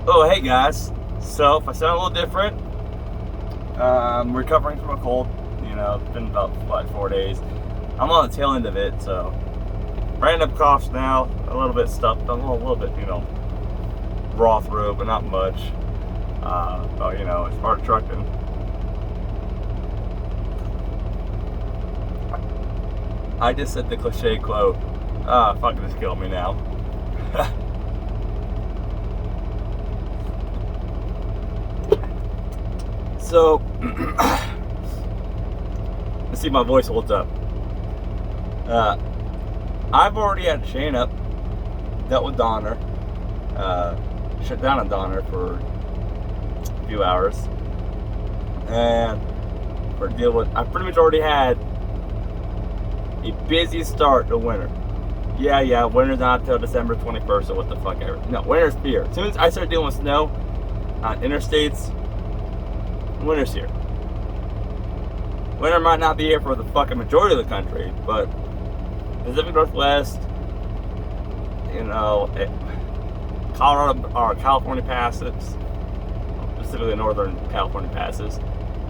Oh, hey guys. So, if I sound a little different, I'm recovering from a cold. It's been about, 4 days. I'm on the tail end of it, so random coughs now, a little bit stuffed. I'm a little bit, raw throat, but not much. It's part of trucking. I just said the cliche quote, fucking just kill me now. So, let's see if my voice holds up. I've already had a chain up, dealt with Donner, shut down on Donner for a few hours, and for to deal with, I pretty much already had a busy start to winter. Yeah, winter's not until December 21st, or what the fuck ever. No, winter's here. As soon as I start dealing with snow on interstates, winter's here. Winter might not be here for the fucking majority of the country, but Pacific Northwest, Colorado or California passes, specifically Northern California passes,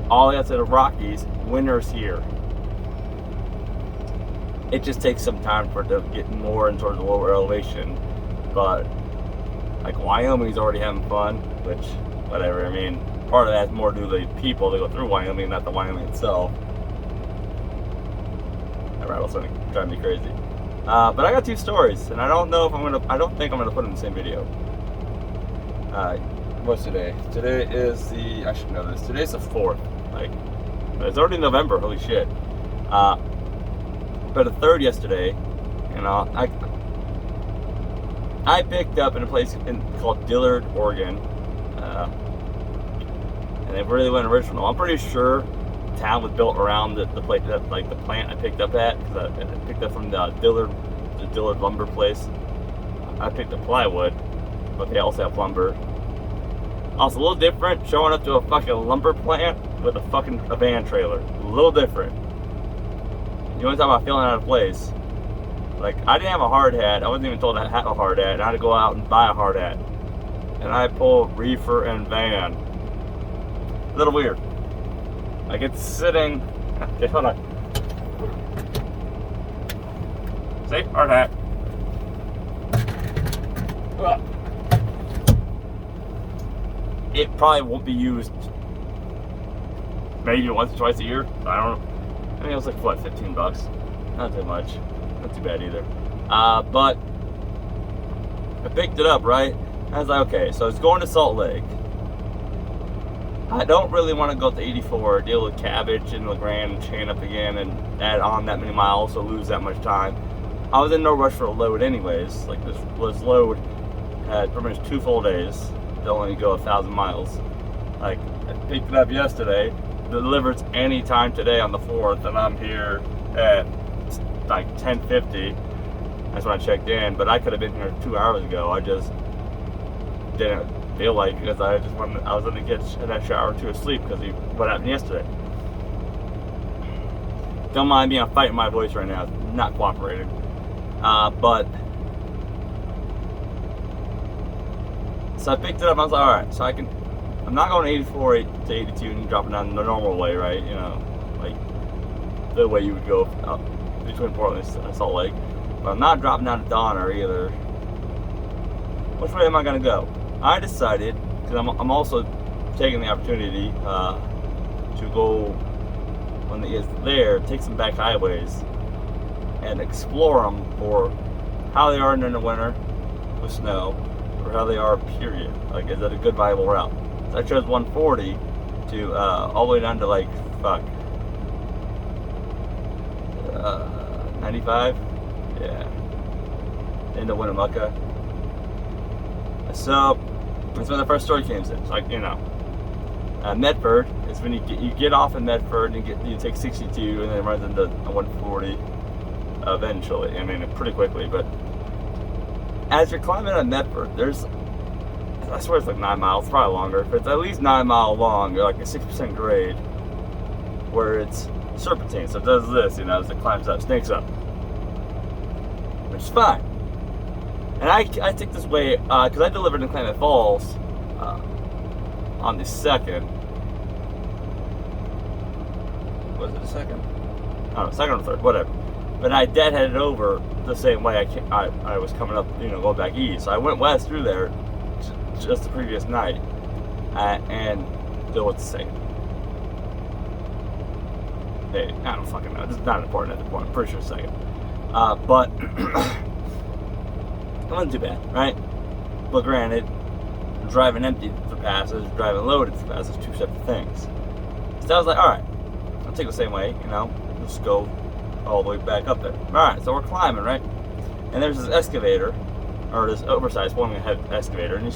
all the way up to the Rockies, winter's here. It just takes some time for it to get more in towards the lower elevation, but like Wyoming's already having fun, which, whatever, I mean, part of that's more due to the people that go through Wyoming, not the Wyoming itself. That rattle's gonna drive me crazy. But I got two stories, and I don't think I'm gonna put them in the same video. What's today? Today is I should know this. Today's the 4th. Like, it's already November, holy shit. But the 3rd yesterday, I picked up in a place called Dillard, Oregon. And it really went original. I'm pretty sure the town was built around the place that, like, the plant I picked up at, because I picked up from the Dillard lumber place. I picked up plywood, but they also have lumber. Also, a little different showing up to a fucking lumber plant with a van trailer. A little different. You want to talk about feeling out of place? Like, I didn't have a hard hat. I wasn't even told I had a hard hat. I had to go out and buy a hard hat. And I pull reefer and van. A little weird. Like, it's sitting. Okay, hold on. See? Hard hat. It probably won't be used maybe once or twice a year. I don't know. I mean, it was like, what, $15? Not too much. Not too bad either. But I picked it up, right? I was like, okay, so it's going to Salt Lake. I don't really want to go to 84, deal with Cabbage and LeGrand and chain up again and add on that many miles, so lose that much time. I was in no rush for a load anyways. Like, this load had pretty much 2 full days. They only go 1,000 miles. Like, I picked it up yesterday. Delivers any time today on the 4th, and I'm here at like 10:50. That's when I checked in, but I could have been here 2 hours ago. I just didn't feel like, because I was going to get an extra hour or two of sleep because of what happened yesterday. Don't mind me, I'm fighting my voice right now. It's not cooperating. But so I picked it up. I was like, all right, so I'm not going 84 to 82 and dropping down the normal way, right? Like the way you would go up between Portland and Salt Lake. But I'm not dropping down to Donner either. Which way am I going to go? I decided, because I'm also taking the opportunity to go, when it is there, take some back highways and explore them for how they are during the winter with snow, or how they are, period. Like, is that a good, viable route? I chose 140 to all the way down to, like, 95, yeah, into Winnemucca. So that's when the first story came in. It's like, Medford is when you get off in Medford and you take 62 and then it runs into 140 eventually. I mean, pretty quickly, but as you're climbing on Medford, I swear it's like 9 miles, probably longer. But it's at least 9 mile long, or like a 6% grade, where it's serpentine. So it does this, as it climbs up, snakes up, which is fine. And I take this way because I delivered in Klamath Falls On the second, was it the second? I don't know, second or third, whatever. But I deadheaded over the same way I was coming up, going back east. So I went west through there just the previous night, and it was the same. Hey, I don't fucking know. This is not important at the point. I'm pretty sure it's second. But it wasn't too bad, right? But granted, driving empty for passes, driving loaded for passes, two separate things. So I was like, all right, I'll take the same way, just go all the way back up there. All right, so we're climbing, right? And there's this excavator, or this oversized one head excavator, and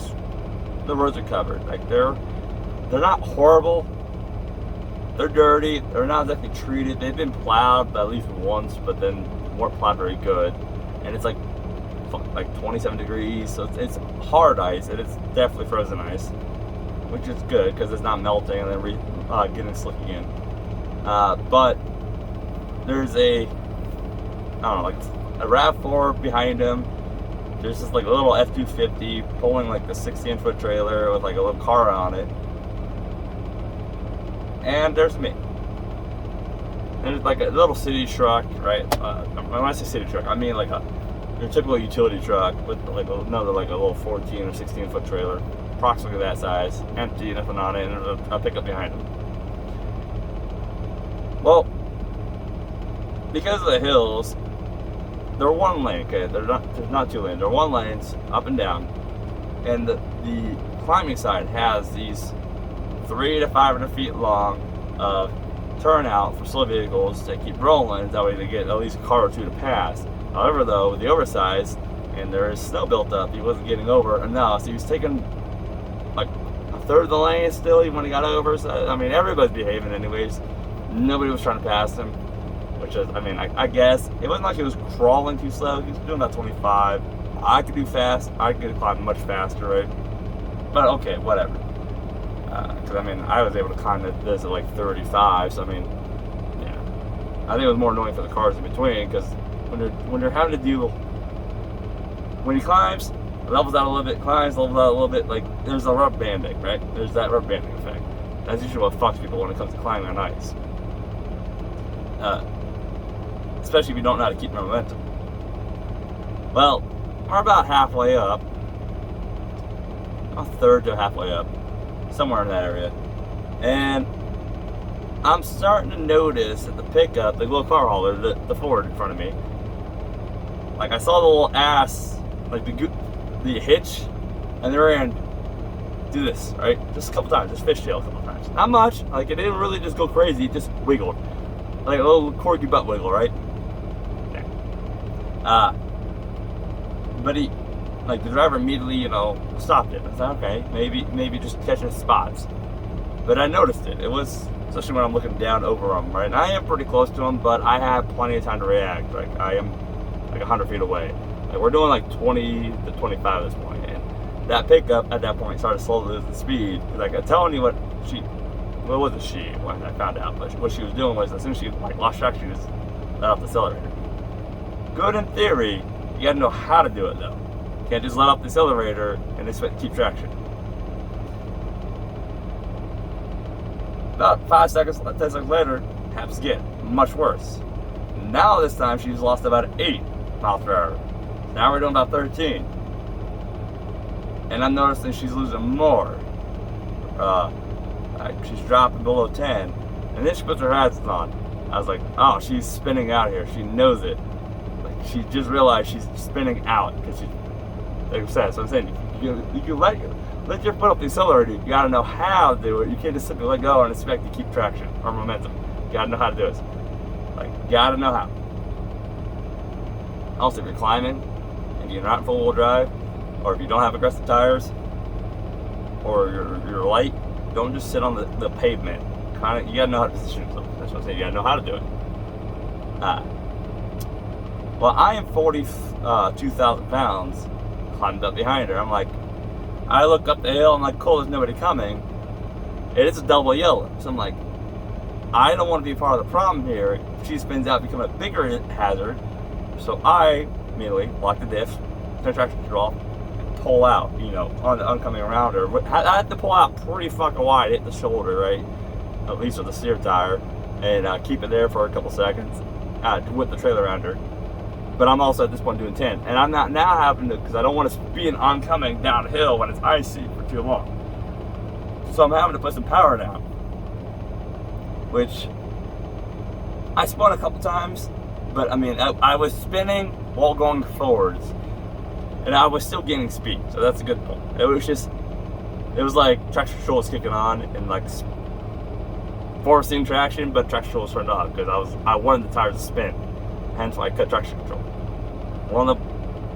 the roads are covered. Like they're not horrible. They're dirty. They're not exactly treated. They've been plowed at least once, but then weren't plowed very good. And it's like 27 degrees, so it's hard ice, and it's definitely frozen ice, which is good because it's not melting and then getting slick again. But there's a RAV4 behind him. There's just like a little F-250 pulling like the 16-foot trailer with like a little car on it. And there's me. There's like a little city truck, right? When I say city truck, I mean like your typical utility truck with like another like a little 14 or 16-foot trailer, approximately that size, empty, nothing on it, and there's a pickup behind him. Well, because of the hills, they're one lane, okay? There's not two lanes. They're one lanes, up and down. And the climbing side has these 300 to 500 feet long turnout for slow vehicles to keep rolling. That way they get at least a car or two to pass. However, though, with the oversized, and there is snow built up, he wasn't getting over enough. So he was taking like a third of the lane still, even when he got over. So, I mean, everybody's behaving anyways. Nobody was trying to pass him. Which is, I guess, it wasn't like he was crawling too slow. He was doing about 25. I could do fast. I could climb much faster, right? But okay, whatever. Because, I was able to climb this at like 35. So, yeah. I think it was more annoying for the cars in between. Because when you're having to do, when he climbs, levels out a little bit, climbs, levels out a little bit, like, there's a rubber banding, right? There's that rubber banding effect. That's usually what fucks people when it comes to climbing on ice. Especially if you don't know how to keep your momentum. Well, we're about halfway up. A third to halfway up. Somewhere in that area. And I'm starting to notice that the pickup, the little car hauler, the Ford in front of me, like I saw the little ass, like the hitch, and the rear end do this, right? Just a couple times, just fishtail a couple times. Not much, like it didn't really just go crazy, it just wiggled. Like a little corky butt wiggle, right? But the driver immediately, stopped it. I thought, okay, maybe just catching spots. But I noticed it. It was, especially when I'm looking down over him, right? And I am pretty close to him, but I have plenty of time to react. Like, I am like 100 feet away. Like, we're doing like 20 to 25 at this point. And that pickup at that point started slowly losing speed. Like, I'm telling you what wasn't she when I found out, but what she was doing was as soon as she lost track, she just let off the accelerator. Good in theory, you gotta know how to do it though. You can't just let off the accelerator and expect to keep traction. About 10 seconds later, happens again. Much worse. Now this time she's lost about 8 miles per hour. Now we're doing about 13. And I'm noticing she's losing more. She's dropping below 10. And then she puts her hazards on. I was like, oh, she's spinning out here. She knows it. Like, she just realized she's spinning out. Because she, like I said, so I'm saying, you can let your foot up the accelerator. You gotta know how to do it. You can't just simply let go and expect to keep traction or momentum. You gotta know how to do it. Like, you gotta know how. Also, if you're climbing and you're not in full wheel drive, or if you don't have aggressive tires, or you're light, don't just sit on the pavement. You gotta know how to position yourself. That's what I'm saying. You gotta know how to do it. Well, I am 42,000 pounds, climbed up behind her. I'm like, I look up the hill. I'm like, cool. There's nobody coming. And it's a double yellow. So I'm like, I don't want to be part of the problem here. If she spins out, becoming a bigger hazard. So I immediately lock the diff, turn traction control off, and pull out, you know, on the oncoming around her. I had to pull out pretty fucking wide, hit the shoulder, right? At least with the steer tire, and keep it there for a couple seconds with the trailer around her. But I'm also at this point doing 10, and I'm not now having to, because I don't want to be an oncoming downhill when it's icy for too long. So I'm having to put some power down, which I spun a couple times, but I mean, I was spinning while going forwards, and I was still gaining speed, so that's a good point. It was like traction control was kicking on and like forcing traction, but traction control was turned off because I wanted the tires to spin, hence why I cut traction control.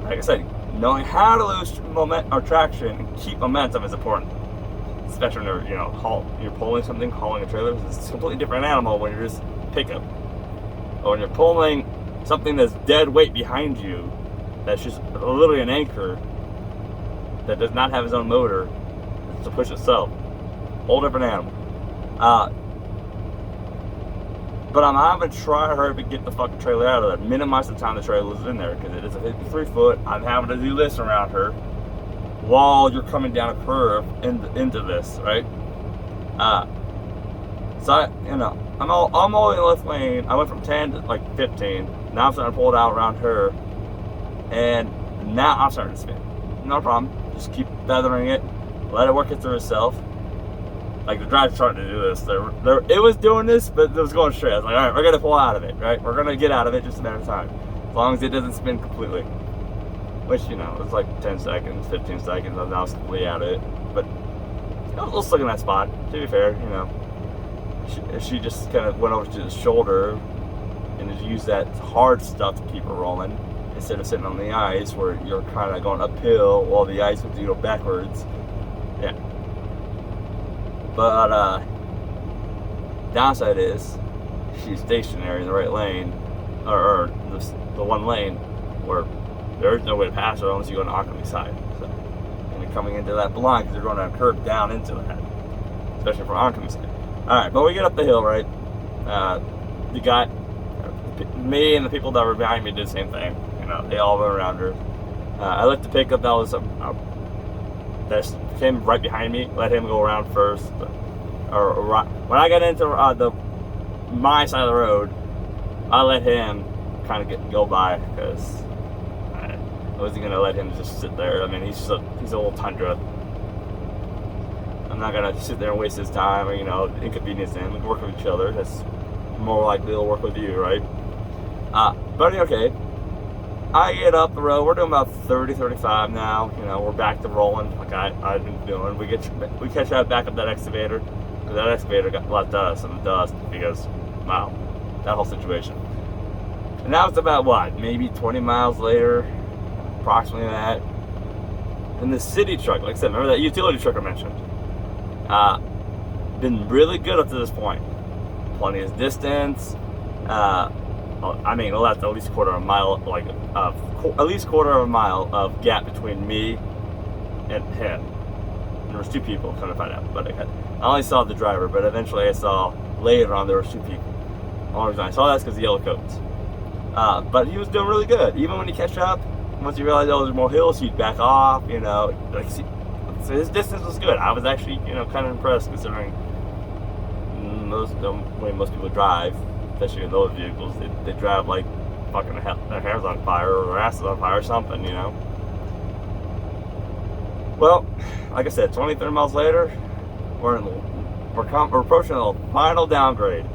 Like I said, knowing how to lose momentum or traction and keep momentum is important. Especially when you're pulling something, hauling a trailer. It's a completely different animal when you're just pickup. Or when you're pulling something that's dead weight behind you, that's just literally an anchor that does not have its own motor to push itself. Whole different animal. But I'm having to try to hurry up and get the fucking trailer out of there. Minimize the time the trailer is in there because it is a 53 foot. I'm having to do this around her while you're coming down a curve into this, right? So I'm all in the left lane. I went from 10 to like 15. Now I'm starting to pull it out around her, and now I'm starting to spin. No problem. Just keep feathering it. Let it work it through itself. Like the drive's starting to do this. It was doing this, but it was going straight. I was like, all right, we're gonna pull out of it, right? We're gonna get out of it just a matter of time, as long as it doesn't spin completely. Which, it's like 10 seconds, 15 seconds. I'm now completely out of it. But I was stuck in that spot. To be fair, she just kind of went over to the shoulder and just used that hard stuff to keep her rolling instead of sitting on the ice where you're kind of going uphill while the ice would go backwards. Yeah. But downside is she's stationary in the right lane, or the one lane where there's no way to pass her unless you go on the oncoming side. So, and you're coming into that blind because you're going to curve down into that, especially for oncoming side. All right, but we get up the hill, right? Me and the people that were behind me did the same thing. They all went around her. I let the pickup that was that came right behind me, let him go around first. When I got into my side of the road, I let him kind of go by because I wasn't gonna let him just sit there. I mean, he's a little tundra. I'm not gonna sit there and waste his time or inconvenience him. We can work with each other. That's more likely to work with you, right? But okay. I get up the road. We're doing about 30, 35 now. We're back to rolling like I've been doing. We catch up back up that excavator. That excavator got left us in the dust because, wow, that whole situation. And now it's about maybe 20 miles later, approximately that. And the city truck, like I said, remember that utility truck I mentioned? Been really good up to this point. Plenty of distance. We'll have to at least quarter of a mile, at least quarter of a mile of gap between me and him. And there was two people, kind of find out. But I only saw the driver, but eventually I saw later on there was two people. The only reason I saw that's because of the yellow coats. But he was doing really good. Even when you catch up, once you realize there's more hills, he'd back off. So his distance was good. I was actually, kind of impressed considering the way most people drive. Especially in those vehicles, they drive like fucking their hair's on fire or their ass is on fire or something, Well, like I said, 20, 30 miles later, we're approaching the final downgrade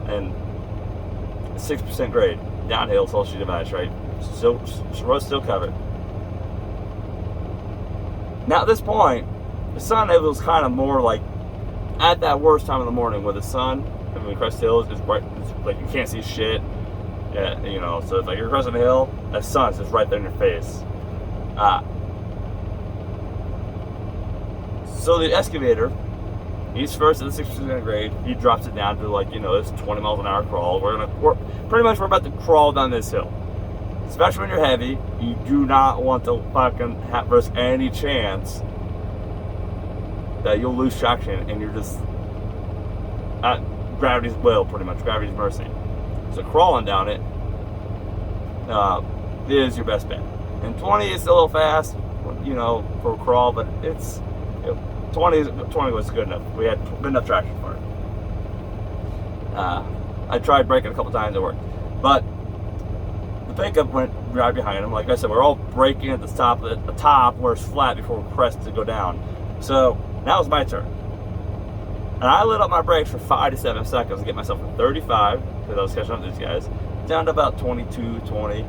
and 6% grade downhill social device, right? So road's still covered. Now at this point, the sun it was kind of more like at that worst time of the morning where the sun. When you crest hills, it's bright. It's like you can't see shit. Yeah, so it's like you're crossing the hill, that sun's just right there in your face. So the excavator, he's first at the 6% grade. He drops it down to this 20 miles an hour crawl. We're about to crawl down this hill. Especially when you're heavy, you do not want to fucking risk any chance that you'll lose traction and you're just at gravity's will, pretty much, gravity's mercy. So crawling down it is your best bet. And 20 is a little fast. you know, for a crawl, but 20 was good enough. We had good enough traction for it. I tried braking a couple times, it worked. But the pickup went right behind him. Like I said, we're all braking at the top where it's flat before we press to go down. So now it's my turn. And I lit up my brakes for 5 to 7 seconds to get myself from 35, because I was catching up to these guys, down to about 22, 20.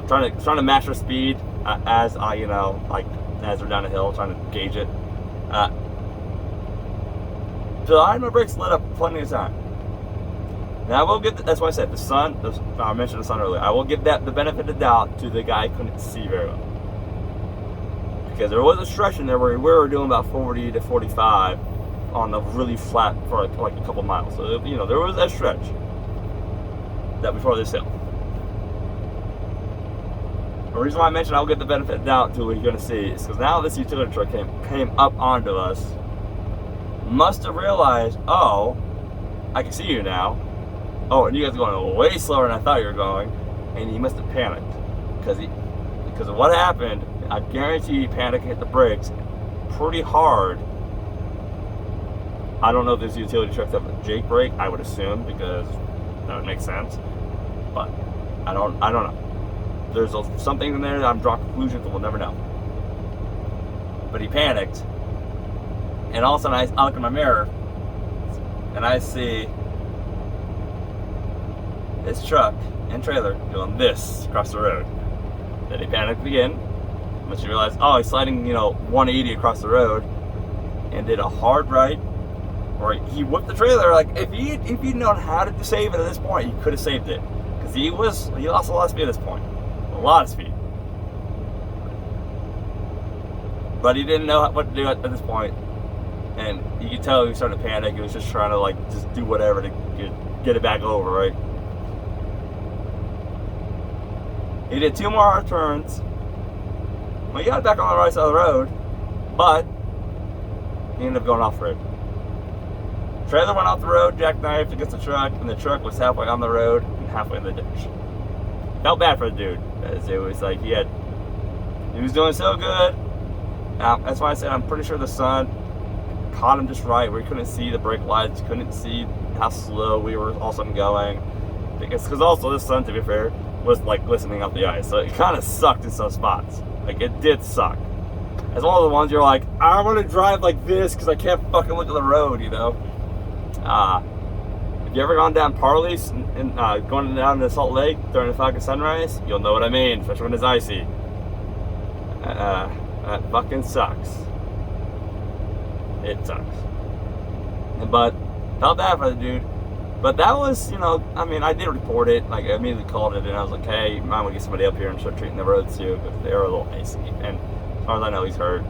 Trying to match their speed as I, you know, like as we're down the hill, trying to gauge it. So I had my brakes lit up plenty of time. Now I will get, that's why I said the sun, I mentioned the sun earlier, I will give that the benefit of the doubt to the guy who couldn't see very well. Because there was a stretch in there where we were doing about 40 to 45 on the really flat for like a couple miles. So, you know, there was that stretch that before this hill. The reason why I mentioned I'll get the benefit of the doubt to what you're going to see is because now this utility truck came up onto us, must have realized, oh, I can see you now. Oh, and you guys are going way slower than I thought you were going, and he must have panicked because of what happened. I guarantee he panicked, hit the brakes pretty hard. I don't know if this utility truck have a Jake brake. I would assume, because that would make sense, but I don't know. There's something in there that I'm drawing conclusions that we'll never know. But he panicked, and all of a sudden I look in my mirror and I see his truck and trailer doing this across the road. Then he panicked again, once you realize, oh, he's sliding, you know, 180 across the road, and did a hard right, or he whipped the trailer. Like if you'd known how to save it at this point, you could have saved it, because he lost a lot of speed at this point, a lot of speed. But he didn't know what to do at this point, and you could tell he was starting to panic. He was just trying to like just do whatever to get it back over, right? He did 2 more hard turns. Well, he got back on the right side of the road, but he ended up going off road. Trailer went off the road, jackknifed against the truck, and the truck was halfway on the road and halfway in the ditch. Felt bad for the dude, as it was like he was doing so good. That's why I said I'm pretty sure the sun caught him just right, where he couldn't see the brake lights, couldn't see how slow we were all of a sudden going. Because also the sun, to be fair, was like glistening up the ice, so it kind of sucked in some spots. Like it did suck. It's one of the ones you're like, I want to drive like this because I can't fucking look at the road, you know. If you ever gone down Parley's and going down to Salt Lake during the fucking sunrise, you'll know what I mean, especially when it's icy. That fucking sucks. It sucks. But felt bad for the dude. But that was, you know, I mean, I did report it. Like, I immediately called it, and I was like, hey, you might want to get somebody up here and start treating the roads too, because they were a little icy. And as far as I know, he's hurt.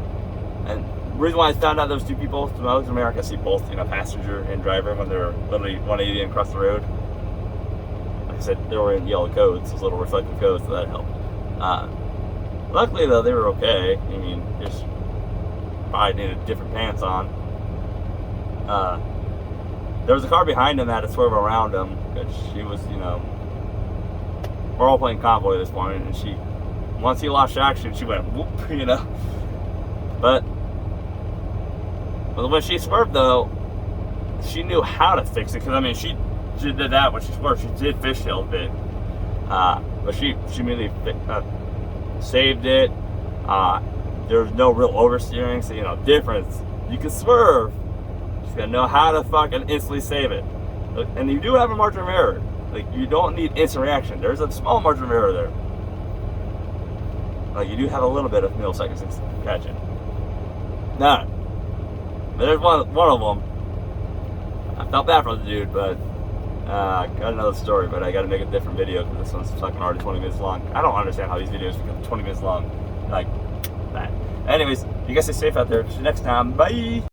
And the reason why I found out those 2 people, to most of America, I see both, you know, passenger and driver when they're literally 180 and across the road. Like I said, they were in yellow codes, those little reflective codes, so that helped. Luckily, though, they were okay. I mean, just probably needed different pants on. There was a car behind him that had to swerve around him, because she was, you know, we're all playing convoy at this point, and once he lost traction, she went whoop, you know. But when she swerved, though, she knew how to fix it, because I mean, she did that when she swerved. She did fishtail a bit, but she immediately saved it. There was no real oversteering, so you know, difference. You can swerve. You gotta know how to fucking instantly save it. And you do have a margin of error. Like, you don't need instant reaction. There's a small margin of error there. Like, you do have a little bit of milliseconds to catch it. None. But there's one of them. I felt bad for the dude, but I got another story, but I gotta make a different video because this one's fucking already 20 minutes long. I don't understand how these videos become 20 minutes long. Like that. Anyways, you guys stay safe out there. See you next time. Bye.